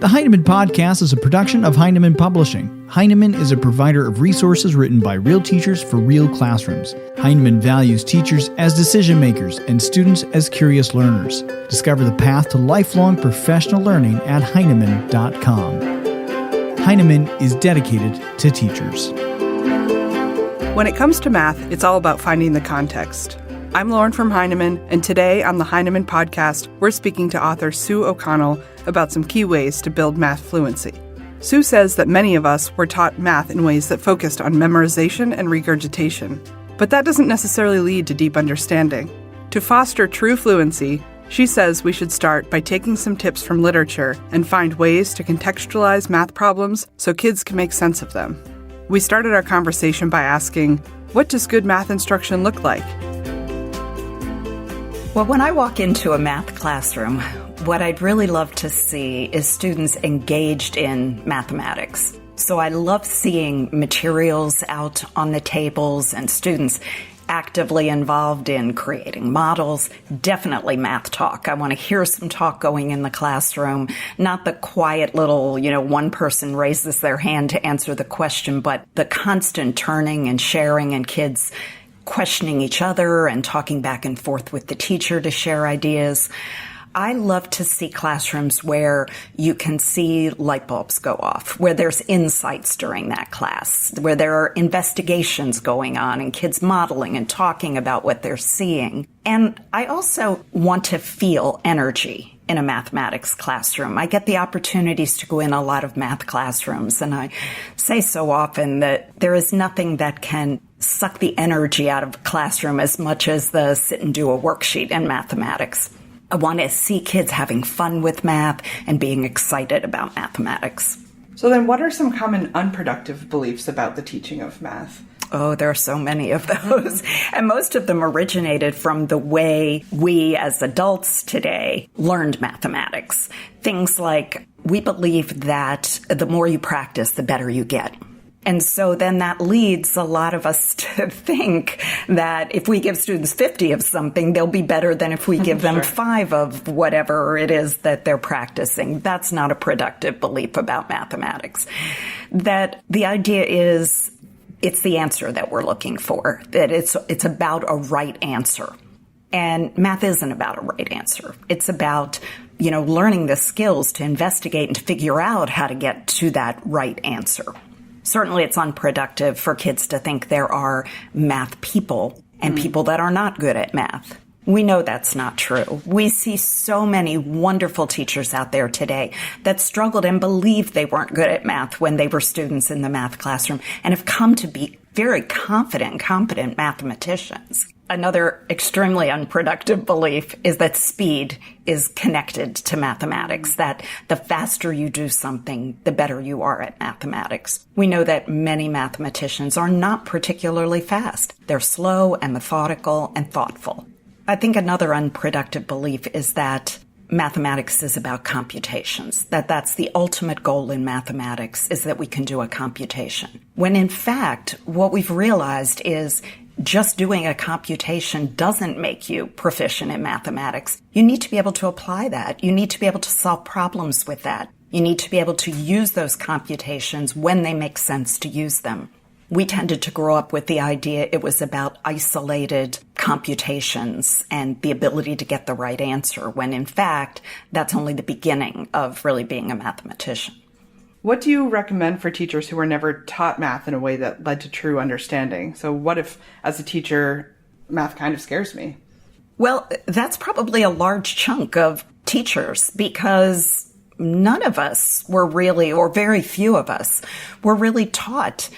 The Heinemann Podcast is a production of Heinemann Publishing. Heinemann is a provider of resources written by real teachers for real classrooms. Heinemann values teachers as decision makers and students as curious learners. Discover the path to lifelong professional learning at Heinemann.com. Heinemann is dedicated to teachers. When it comes to math, it's all about finding the context. I'm Lauren from Heinemann, and today on the Heinemann Podcast, we're speaking to author Sue O'Connell about some key ways to build math fluency. Sue says that many of us were taught math in ways that focused on memorization and regurgitation, but that doesn't necessarily lead to deep understanding. To foster true fluency, she says we should start by taking some tips from literature and find ways to contextualize math problems so kids can make sense of them. We started our conversation by asking, what does good math instruction look like? Well, when I walk into a math classroom, what I'd really love to see is students engaged in mathematics. So I love seeing materials out on the tables and students actively involved in creating models. Definitely math talk. I want to hear some talk going in the classroom, not the quiet little, one person raises their hand to answer the question, but the constant turning and sharing and kids questioning each other and talking back and forth with the teacher to share ideas. I love to see classrooms where you can see light bulbs go off, where there's insights during that class, where there are investigations going on and kids modeling and talking about what they're seeing. And I also want to feel energy in a mathematics classroom. I get the opportunities to go in a lot of math classrooms, and I say so often that there is nothing that can suck the energy out of a classroom as much as the sit and do a worksheet in mathematics. I want to see kids having fun with math and being excited about mathematics. So then what are some common unproductive beliefs about the teaching of math? Oh, there are so many of those. And most of them originated from the way we as adults today learned mathematics. Things like we believe that the more you practice, the better you get. And so then that leads a lot of us to think that if we give students 50 of something, they'll be better than if we give them 5 of whatever it is that they're practicing. That's not a productive belief about mathematics. That the idea is it's the answer that we're looking for, that it's about a right answer. And math isn't about a right answer. It's about, learning the skills to investigate and to figure out how to get to that right answer. Certainly it's unproductive for kids to think there are math people and people that are not good at math. We know that's not true. We see so many wonderful teachers out there today that struggled and believed they weren't good at math when they were students in the math classroom and have come to be very confident and competent mathematicians. Another extremely unproductive belief is that speed is connected to mathematics, that the faster you do something, the better you are at mathematics. We know that many mathematicians are not particularly fast. They're slow and methodical and thoughtful. I think another unproductive belief is that mathematics is about computations, that's the ultimate goal in mathematics, is that we can do a computation. When in fact, what we've realized is just doing a computation doesn't make you proficient in mathematics. You need to be able to apply that. You need to be able to solve problems with that. You need to be able to use those computations when they make sense to use them. We tended to grow up with the idea it was about isolated computations and the ability to get the right answer, when in fact, that's only the beginning of really being a mathematician. What do you recommend for teachers who were never taught math in a way that led to true understanding? So what if, as a teacher, math kind of scares me? Well, that's probably a large chunk of teachers, because none of us were really, or very few of us, were really taught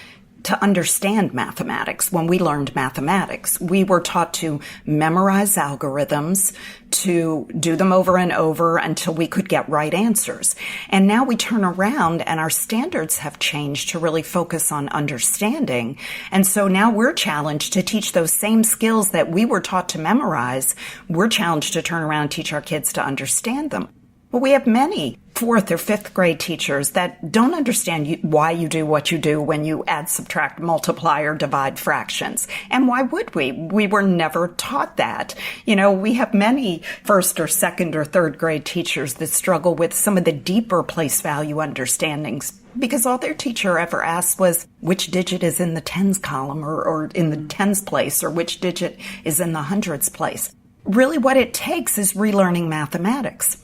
to understand mathematics. When we learned mathematics, we were taught to memorize algorithms, to do them over and over until we could get right answers. And now we turn around and our standards have changed to really focus on understanding. And so now we're challenged to teach those same skills that we were taught to memorize. We're challenged to turn around and teach our kids to understand them. Well, we have many fourth or fifth grade teachers that don't understand why you do what you do when you add, subtract, multiply, or divide fractions. And why would we? We were never taught that. We have many first or second or third grade teachers that struggle with some of the deeper place value understandings because all their teacher ever asked was which digit is in the tens column or in the tens place, or which digit is in the hundreds place. Really what it takes is relearning mathematics.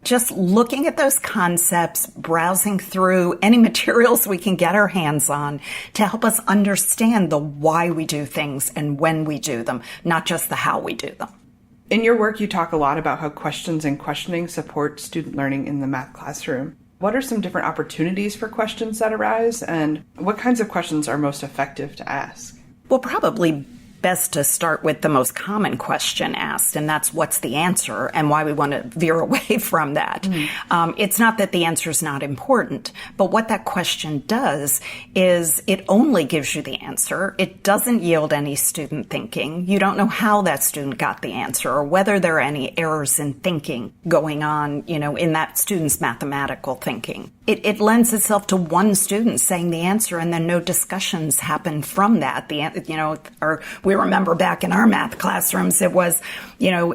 Just looking at those concepts, browsing through any materials we can get our hands on to help us understand the why we do things and when we do them, not just the how we do them. In your work, you talk a lot about how questions and questioning support student learning in the math classroom. What are some different opportunities for questions that arise, and what kinds of questions are most effective to ask? Well, probably best to start with the most common question asked, and that's what's the answer and why we want to veer away from that. It's not that the answer is not important, but what that question does is it only gives you the answer. It doesn't yield any student thinking. You don't know how that student got the answer or whether there are any errors in thinking going on, in that student's mathematical thinking. It lends itself to one student saying the answer and then no discussions happen from that. Or we remember back in our math classrooms, it was,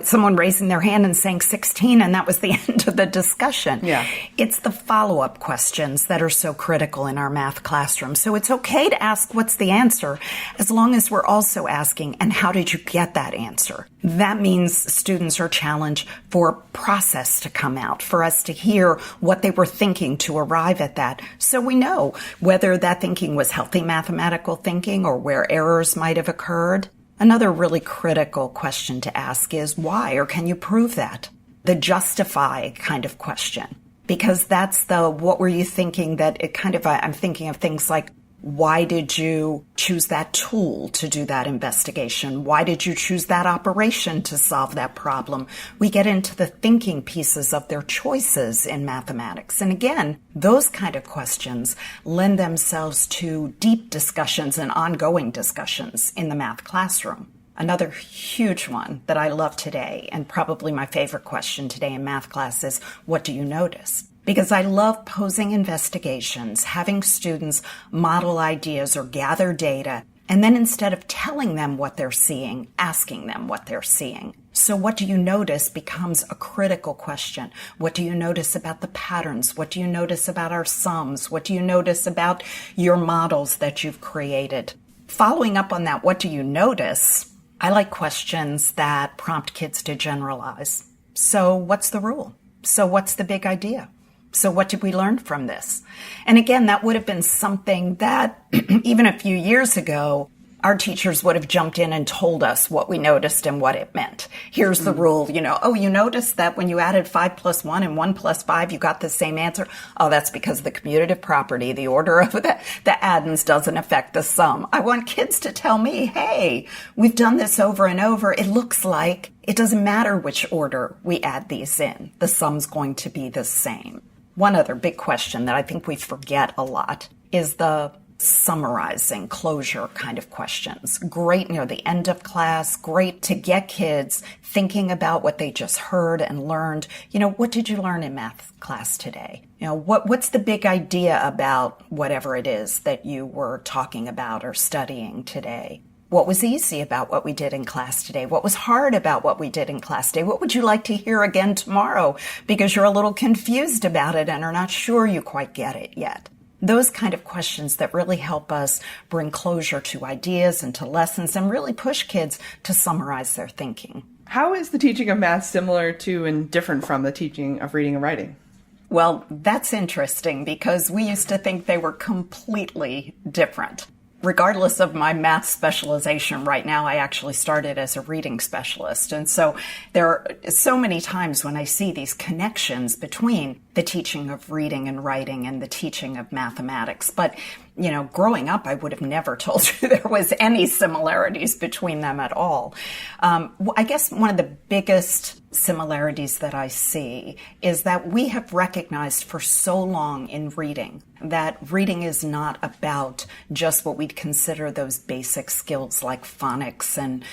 someone raising their hand and saying 16, and that was the end of the discussion. Yeah. It's the follow-up questions that are so critical in our math classroom. So it's okay to ask what's the answer, as long as we're also asking, and how did you get that answer? That means students are challenged for process to come out, for us to hear what they were thinking to arrive at that. So we know whether that thinking was healthy mathematical thinking or where errors might have occurred. Another really critical question to ask is why, or can you prove that? The justify kind of question, because that's the what were you thinking that it kind of, I'm thinking of things like, why did you choose that tool to do that investigation? Why did you choose that operation to solve that problem? We get into the thinking pieces of their choices in mathematics. And again, those kind of questions lend themselves to deep discussions and ongoing discussions in the math classroom. Another huge one that I love today, and probably my favorite question today in math class, is what do you notice? Because I love posing investigations, having students model ideas or gather data, and then instead of telling them what they're seeing, asking them what they're seeing. So what do you notice becomes a critical question. What do you notice about the patterns? What do you notice about our sums? What do you notice about your models that you've created? Following up on that, what do you notice? I like questions that prompt kids to generalize. So what's the rule? So what's the big idea? So what did we learn from this? And again, that would have been something that even a few years ago, our teachers would have jumped in and told us what we noticed and what it meant. Here's the rule, you noticed that when you added 5 plus 1 and 1 plus 5, you got the same answer. Oh, that's because the commutative property, the order of the addends doesn't affect the sum. I want kids to tell me, hey, we've done this over and over. It looks like it doesn't matter which order we add these in. The sum's going to be the same. One other big question that I think we forget a lot is the summarizing, closure kind of questions. Great near the end of class, great to get kids thinking about what they just heard and learned. What did you learn in math class today? What's the big idea about whatever it is that you were talking about or studying today? What was easy about what we did in class today? What was hard about what we did in class today? What would you like to hear again tomorrow because you're a little confused about it and are not sure you quite get it yet? Those kind of questions that really help us bring closure to ideas and to lessons and really push kids to summarize their thinking. How is the teaching of math similar to and different from the teaching of reading and writing? Well, that's interesting because we used to think they were completely different. Regardless of my math specialization right now, I actually started as a reading specialist. And so there are so many times when I see these connections between the teaching of reading and writing and the teaching of mathematics. But, growing up, I would have never told you there was any similarities between them at all. I guess one of the biggest similarities that I see is that we have recognized for so long in reading that reading is not about just what we'd consider those basic skills like phonics and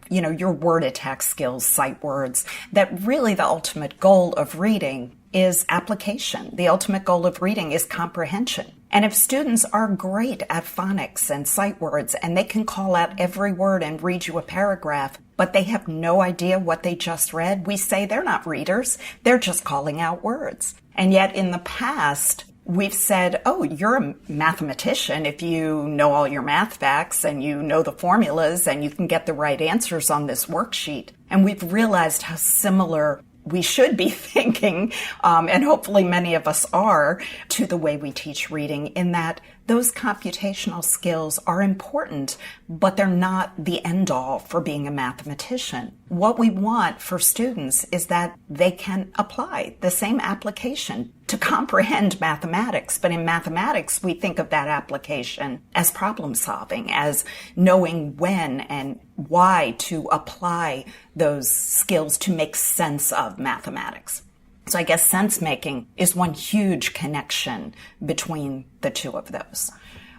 your word attack skills, sight words, that really the ultimate goal of reading is application. The ultimate goal of reading is comprehension. And if students are great at phonics and sight words and they can call out every word and read you a paragraph, but they have no idea what they just read, we say they're not readers. They're just calling out words. And yet in the past, we've said, oh, you're a mathematician if you know all your math facts and you know the formulas and you can get the right answers on this worksheet. And we've realized how similar we should be thinking, and hopefully many of us are, to the way we teach reading, in that those computational skills are important, but they're not the end-all for being a mathematician. What we want for students is that they can apply the same application to comprehend mathematics. But in mathematics, we think of that application as problem solving, as knowing when and why to apply those skills to make sense of mathematics. So I guess sense making is one huge connection between the two of those.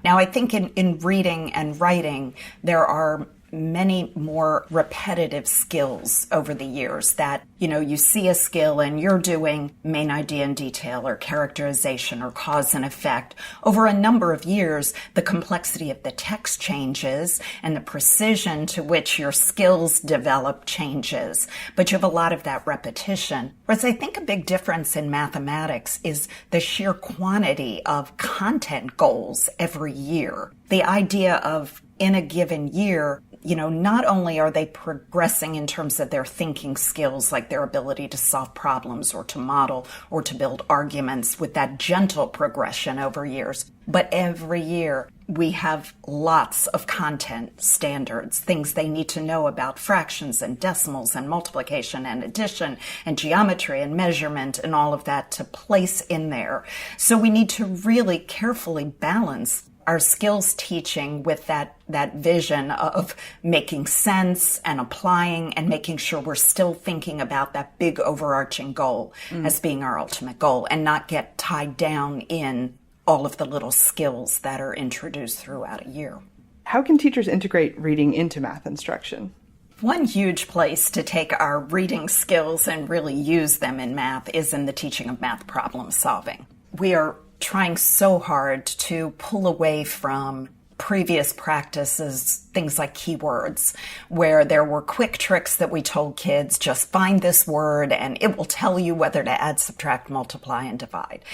Now, I think in reading and writing, there are many more repetitive skills over the years that, you see a skill and you're doing main idea and detail or characterization or cause and effect. Over a number of years, the complexity of the text changes and the precision to which your skills develop changes. But you have a lot of that repetition. Whereas I think a big difference in mathematics is the sheer quantity of content goals every year. The idea of in a given year, not only are they progressing in terms of their thinking skills, like their ability to solve problems or to model or to build arguments with that gentle progression over years, but every year we have lots of content standards, things they need to know about fractions and decimals and multiplication and addition and geometry and measurement and all of that to place in there. So we need to really carefully balance our skills teaching with that vision of making sense and applying and making sure we're still thinking about that big overarching goal as being our ultimate goal and not get tied down in all of the little skills that are introduced throughout a year. How can teachers integrate reading into math instruction? One huge place to take our reading skills and really use them in math is in the teaching of math problem solving. We are trying so hard to pull away from previous practices, things like keywords, where there were quick tricks that we told kids, just find this word and it will tell you whether to add, subtract, multiply, and divide.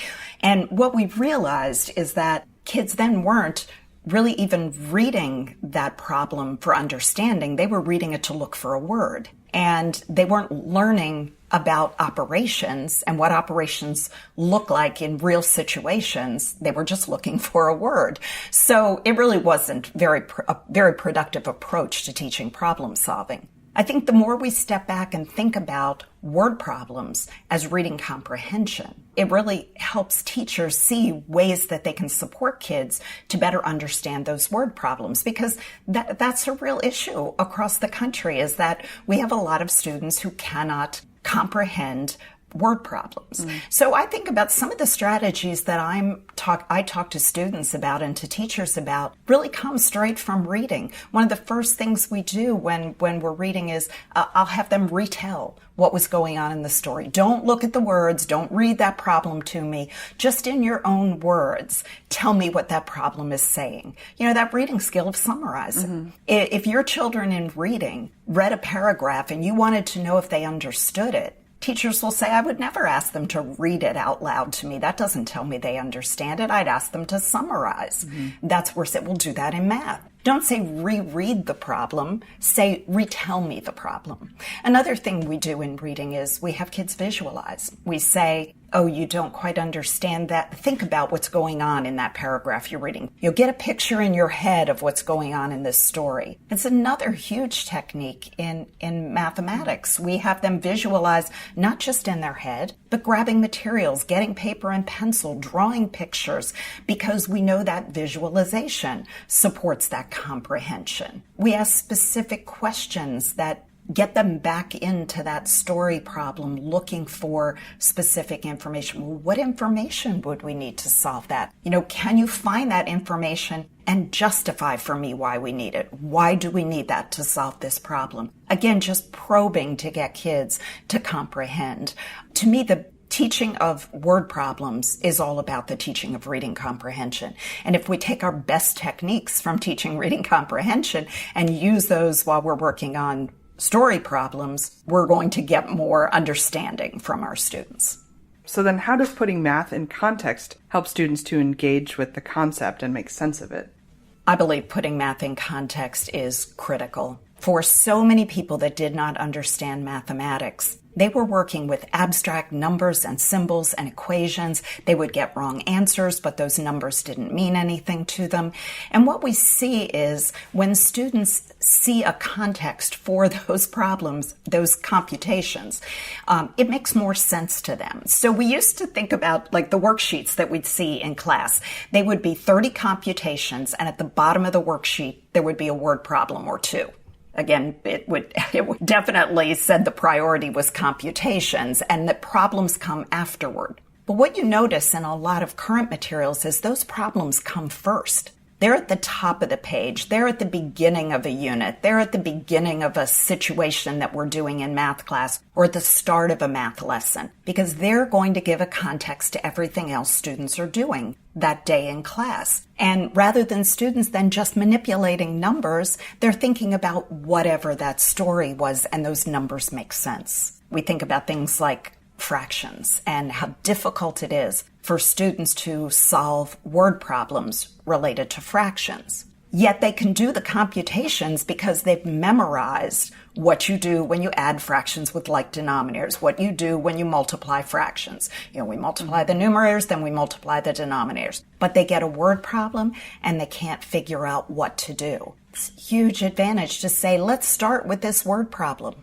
And what we've realized is that kids then weren't really even reading that problem for understanding. They were reading it to look for a word. And they weren't learning about operations and what operations look like in real situations. They were just looking for a word. So it really wasn't a very productive approach to teaching problem solving. I think the more we step back and think about word problems as reading comprehension, it really helps teachers see ways that they can support kids to better understand those word problems, because that's a real issue across the country, is that we have a lot of students who cannot comprehend word problems. So I think about some of the strategies that I talk to students about and to teachers about really come straight from reading. One of the first things we do when we're reading is I'll have them retell what was going on in the story. Don't look at the words. Don't read that problem to me. Just in your own words, tell me what that problem is saying. That reading skill of summarizing. If your children in reading read a paragraph and you wanted to know if they understood it, teachers will say, I would never ask them to read it out loud to me. That doesn't tell me they understand it. I'd ask them to summarize. That's where we'll do that in math. Don't say reread the problem, say retell me the problem. Another thing we do in reading is we have kids visualize. We say, oh, you don't quite understand that. Think about what's going on in that paragraph you're reading. You'll get a picture in your head of what's going on in this story. It's another huge technique in mathematics. We have them visualize not just in their head, but grabbing materials, getting paper and pencil, drawing pictures, because we know that visualization supports that comprehension. We ask specific questions that get them back into that story problem, looking for specific information. Well, what information would we need to solve that? Can you find that information and justify for me why we need it? Why do we need that to solve this problem? Again, just probing to get kids to comprehend. To me, the teaching of word problems is all about the teaching of reading comprehension. And if we take our best techniques from teaching reading comprehension and use those while we're working on story problems, we're going to get more understanding from our students. So then how does putting math in context help students to engage with the concept and make sense of it? I believe putting math in context is critical. For so many people that did not understand mathematics, they were working with abstract numbers and symbols and equations. They would get wrong answers, but those numbers didn't mean anything to them. And what we see is when students see a context for those problems, those computations, it makes more sense to them. So we used to think about like the worksheets that we'd see in class. They would be 30 computations, and at the bottom of the worksheet, there would be a word problem or two. Again, it would definitely said the priority was computations and that problems come afterward. But what you notice in a lot of current materials is those problems come first. They're at the top of the page. They're at the beginning of a unit. They're at the beginning of a situation that we're doing in math class or at the start of a math lesson, because they're going to give a context to everything else students are doing that day in class. And rather than students then just manipulating numbers, they're thinking about whatever that story was, and those numbers make sense. We think about things like fractions and how difficult it is for students to solve word problems related to fractions. Yet they can do the computations because they've memorized what you do when you add fractions with like denominators, what you do when you multiply fractions. We multiply the numerators, then we multiply the denominators. But they get a word problem and they can't figure out what to do. It's a huge advantage to say, let's start with this word problem.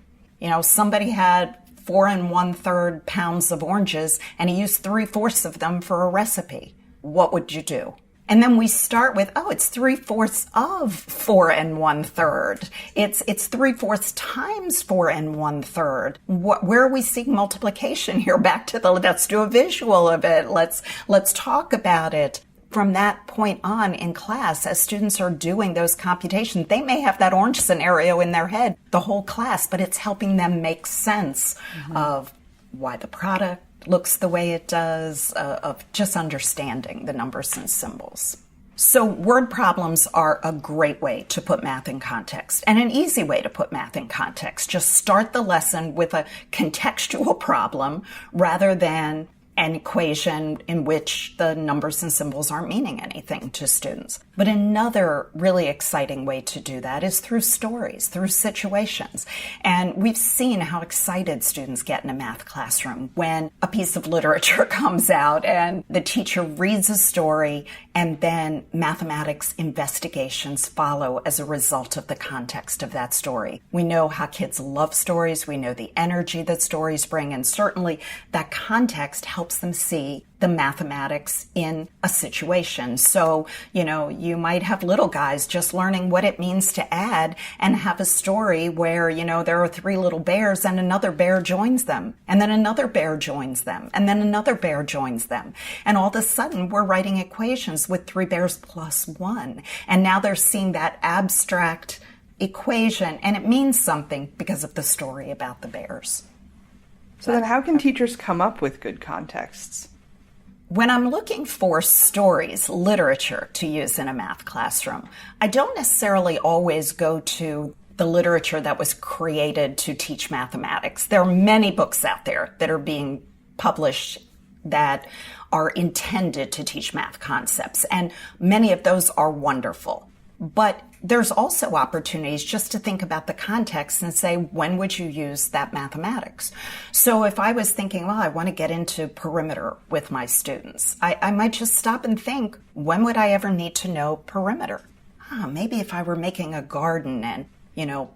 Somebody had 4 1/3 pounds of oranges, and he used 3/4 of them for a recipe. What would you do? And then we start with, it's 3/4 of 4 1/3. It's 3/4 times 4 1/3. Where are we seeing multiplication here? Back to let's do a visual of it. Let's talk about it. From that point on in class, as students are doing those computations, they may have that orange scenario in their head the whole class, but it's helping them make sense of why the product looks the way it does, of just understanding the numbers and symbols. So word problems are a great way to put math in context, and an easy way to put math in context. Just start the lesson with a contextual problem rather than an equation in which the numbers and symbols aren't meaning anything to students. But another really exciting way to do that is through stories, through situations. And we've seen how excited students get in a math classroom when a piece of literature comes out and the teacher reads a story and then mathematics investigations follow as a result of the context of that story. We know how kids love stories. We know the energy that stories bring, and certainly that context helps them see the mathematics in a situation. So, you might have little guys just learning what it means to add and have a story where, there are 3 little bears and another bear joins them, and then another bear joins them, and then another bear joins them. And all of a sudden, we're writing equations with 3 bears plus 1. And now they're seeing that abstract equation, and it means something because of the story about the bears. So then how can teachers come up with good contexts? When I'm looking for stories, literature to use in a math classroom, I don't necessarily always go to the literature that was created to teach mathematics. There are many books out there that are being published that are intended to teach math concepts, and many of those are wonderful. But there's also opportunities just to think about the context and say, when would you use that mathematics? So if I was thinking, I want to get into perimeter with my students, I might just stop and think, when would I ever need to know perimeter? Maybe if I were making a garden and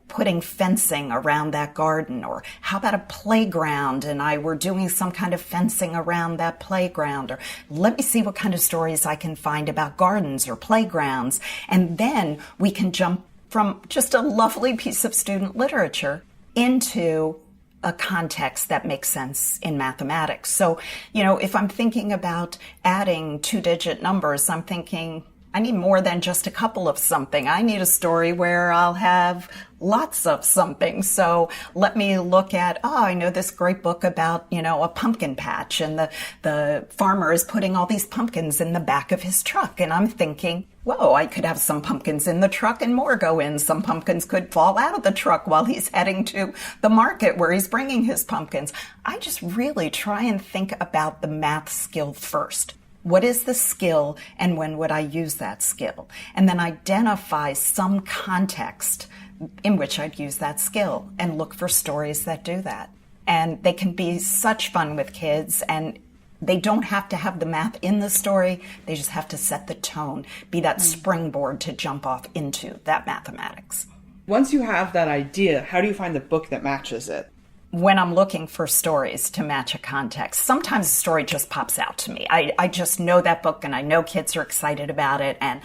putting fencing around that garden, or how about a playground and I were doing some kind of fencing around that playground, or let me see what kind of stories I can find about gardens or playgrounds. And then we can jump from just a lovely piece of student literature into a context that makes sense in mathematics. So, if I'm thinking about adding 2-digit numbers, I'm thinking, I need more than just a couple of something. I need a story where I'll have lots of something. So let me look at, I know this great book about, a pumpkin patch, and the farmer is putting all these pumpkins in the back of his truck. And I'm thinking, whoa, I could have some pumpkins in the truck and more go in. Some pumpkins could fall out of the truck while he's heading to the market where he's bringing his pumpkins. I just really try and think about the math skill first. What is the skill, and when would I use that skill? And then identify some context in which I'd use that skill and look for stories that do that. And they can be such fun with kids, and they don't have to have the math in the story. They just have to set the tone, be that springboard to jump off into that mathematics. Once you have that idea, how do you find the book that matches it? When I'm looking for stories to match a context, sometimes a story just pops out to me. I just know that book, and I know kids are excited about it, and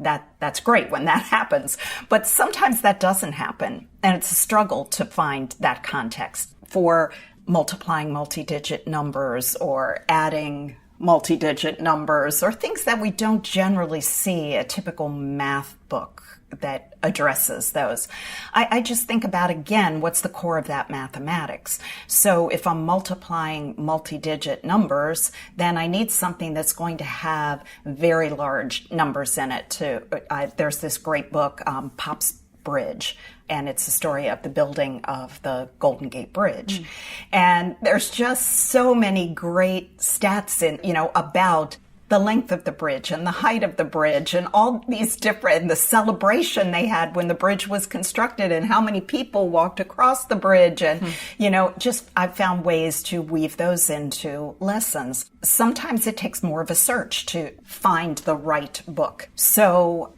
that's great when that happens. But sometimes that doesn't happen, and it's a struggle to find that context for multiplying multi-digit numbers or adding multi-digit numbers, or things that we don't generally see a typical math book that addresses those. I just think about, again, what's the core of that mathematics? So if I'm multiplying multi-digit numbers, then I need something that's going to have very large numbers in it too. There's this great book, Pop's Bridge, and it's the story of the building of the Golden Gate Bridge. And there's just so many great stats about the length of the bridge and the height of the bridge and all these different, the celebration they had when the bridge was constructed and how many people walked across the bridge. And, I've found ways to weave those into lessons. Sometimes it takes more of a search to find the right book. So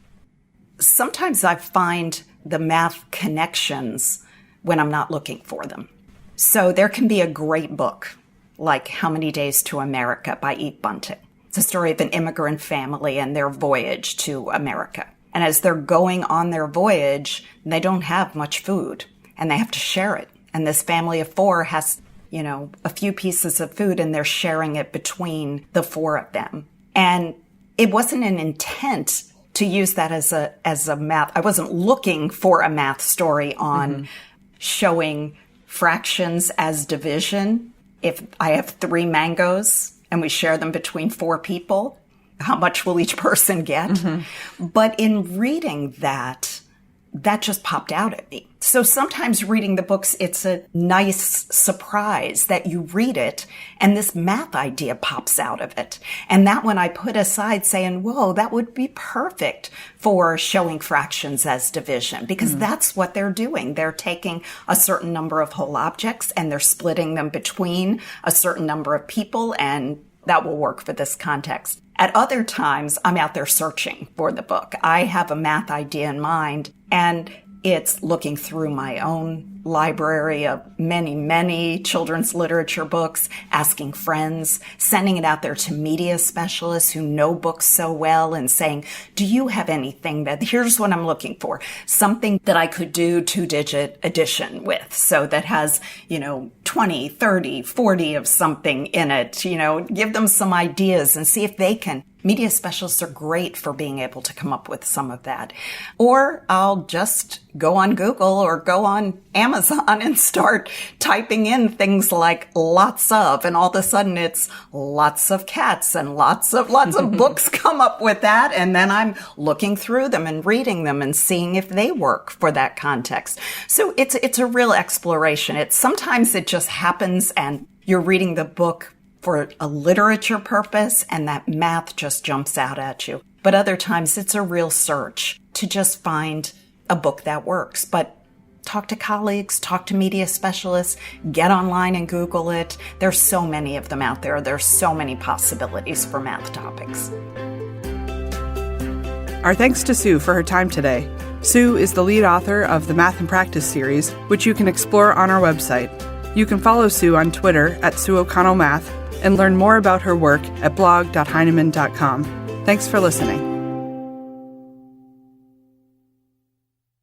sometimes I find the math connections when I'm not looking for them. So there can be a great book like How Many Days to America by E. Bunting. It's a story of an immigrant family and their voyage to America. And as they're going on their voyage, they don't have much food and they have to share it. And this family of four has, a few pieces of food, and they're sharing it between the four of them. And it wasn't an intent to use that as a math. I wasn't looking for a math story on showing fractions as division. If I have 3 mangoes, and we share them between 4 people, how much will each person get? But in reading that just popped out at me. So sometimes reading the books, it's a nice surprise that you read it and this math idea pops out of it. And that one I put aside saying, whoa, that would be perfect for showing fractions as division, because that's what they're doing. They're taking a certain number of whole objects and they're splitting them between a certain number of people, and that will work for this context. At other times, I'm out there searching for the book. I have a math idea in mind, and it's looking through my own library of many, many children's literature books, asking friends, sending it out there to media specialists who know books so well and saying, do you have anything here's what I'm looking for, something that I could do 2-digit addition with, so that has, 20, 30, 40 of something in it, give them some ideas and see if they can. Media specialists are great for being able to come up with some of that. Or I'll just go on Google or go on Amazon and start typing in things like lots of, and all of a sudden it's lots of cats, and lots of books come up with that. And then I'm looking through them and reading them and seeing if they work for that context. So it's a real exploration. Sometimes it just happens and you're reading the book for a literature purpose, and that math just jumps out at you. But other times it's a real search to just find a book that works. But talk to colleagues, talk to media specialists, get online and Google it. There's so many of them out there. There's so many possibilities for math topics. Our thanks to Sue for her time today. Sue is the lead author of the Math and Practice series, which you can explore on our website. You can follow Sue on Twitter at Sue O'Connell Math, and learn more about her work at blog.heinemann.com. Thanks for listening.